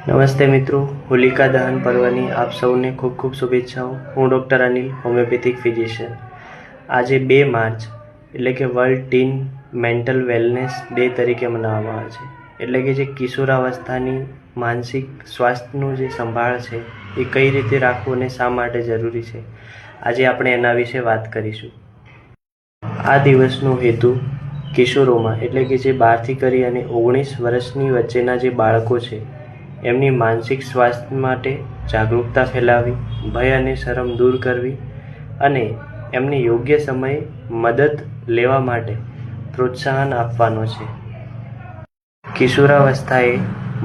નમસ્તે મિત્રો, હોલિકા દહન પર્વની આપ સૌને ખૂબ ખૂબ શુભેચ્છાઓ. હું ડૉક્ટર અનિલ, હોમિયોપેથિક ફિઝિશિયન. આજે 2 માર્ચ એટલે કે world tin mental wellness day તરીકે મનાવવામાં આવે છે. એટલે કે જે કિશોરાવસ્થાની માનસિક સ્વાસ્થ્યનું જે સંભાળ છે એ કઈ રીતે રાખવું અને શા માટે જરૂરી છે, આજે આપણે એના વિશે વાત કરીશું. આ દિવસનો હેતુ કિશોરોમાં એટલે કે જે 12થી કરી અને 19 વર્ષની વચ્ચેના જે બાળકો છે એમની માનસિક સ્વાસ્થ્ય માટે જાગૃતતા ફેલાવી, ભય અને શરમ દૂર કરવી અને એમને યોગ્ય સમયે મદદ લેવા માટે પ્રોત્સાહન આપવાનો છે. કિશોરાવસ્થા એ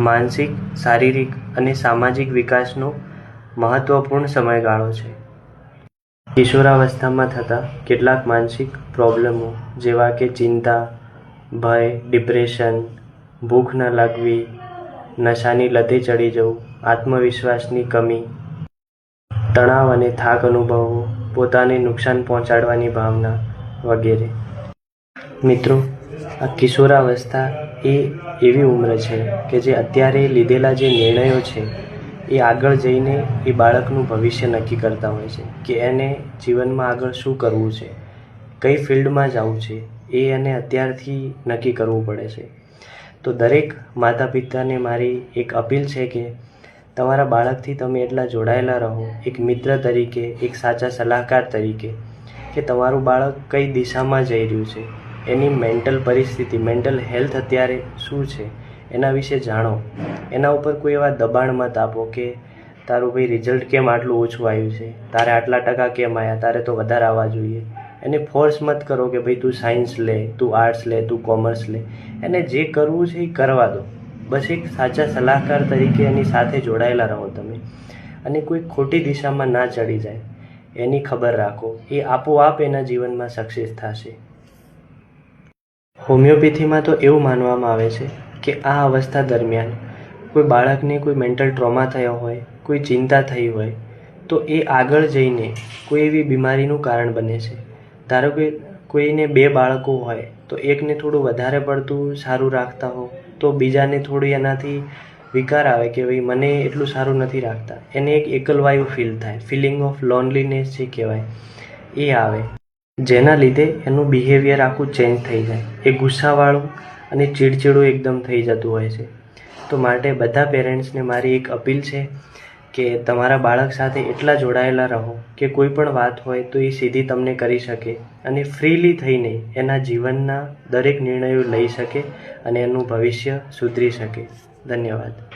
માનસિક, શારીરિક અને સામાજિક વિકાસનો મહત્વપૂર્ણ સમયગાળો છે. કિશોરાવસ્થામાં થતા કેટલાક માનસિક પ્રોબ્લેમો જેવા કે ચિંતા, ભય, ડિપ્રેશન, ભૂખ ન લાગવી, નશાની લતે ચડી જવું, આત્મવિશ્વાસની કમી, તણાવ અને થાક અનુભવવો, પોતાને નુકસાન પહોંચાડવાની ભાવના વગેરે. મિત્રો, આ કિશોરાવસ્થા એ એવી ઉંમર છે કે જે અત્યારે લીધેલા જે નિર્ણયો છે એ આગળ જઈને એ બાળકનું ભવિષ્ય નક્કી કરતા હોય છે કે એને જીવનમાં આગળ શું કરવું છે, કઈ ફિલ્ડમાં જવું છે, એ એને અત્યારથી નક્કી કરવું પડે છે. તો દરેક માતા પિતાને મારી એક અપીલ છે કે તમારા બાળકથી તમે એટલા જોડાયેલા રહો, એક મિત્ર તરીકે, એક સાચા સલાહકાર તરીકે, કે તમારું બાળક કઈ દિશામાં જઈ રહ્યું છે, એની મેન્ટલ પરિસ્થિતિ, મેન્ટલ હેલ્થ અત્યારે શું છે એના વિશે જાણો. એના ઉપર કોઈ એવા દબાણ મત આપો કે તારું ભાઈ રિઝલ્ટ કેમ આટલું ઓછું આવ્યું છે, તારે આટલા ટકા કેમ આવ્યા, તારે તો વધારે આવવા જોઈએ. એને ફોર્સ મત કરો કે ભાઈ તું સાયન્સ લે, તું આર્ટ્સ લે, તું કોમર્સ લે. એને જે કરવું છે એ કરવા દો. બસ એક સાચા સલાહકાર તરીકે એની સાથે જોડાયેલા રહો તમે, અને કોઈ ખોટી દિશામાં ના ચડી જાય એની ખબર રાખો. એ આપોઆપ એના જીવનમાં સક્સેસ થશે. હોમિયોપેથીમાં તો એવું માનવામાં આવે છે કે આ અવસ્થા દરમિયાન કોઈ બાળકને કોઈ મેન્ટલ ટ્રોમા થયો હોય, કોઈ ચિંતા થઈ હોય તો એ આગળ જઈને કોઈ એવી બીમારીનું કારણ બને છે. ધારો કે કોઈને 2 બાળકો હોય તો એકને થોડું વધારે પડતું સારું રાખતા હો તો બીજાને થોડી એનાથી વિકાર આવે કે ભાઈ મને એટલું સારું નથી રાખતા, એને એક એકલવાયું ફીલ થાય, ફિલિંગ ઓફ લોનલીનેસ જે કહેવાય એ આવે, જેના લીધે એનું બિહેવિયર આખું ચેન્જ થઈ જાય. એ ગુસ્સાવાળું અને ચીડચીડું એકદમ થઈ જતું હોય છે. તો માટે બધા પેરેન્ટ્સને મારી એક અપીલ છે કે તમારા બાળક સાથે એટલા જોડાયેલા રહો કે કોઈ પણ વાત હોય તો એ સીધી તમને કરી શકે અને ફ્રીલી થઈને એના જીવનના દરેક નિર્ણયો લઈ શકે અને એનું ભવિષ્ય સુધરી શકે. ધન્યવાદ.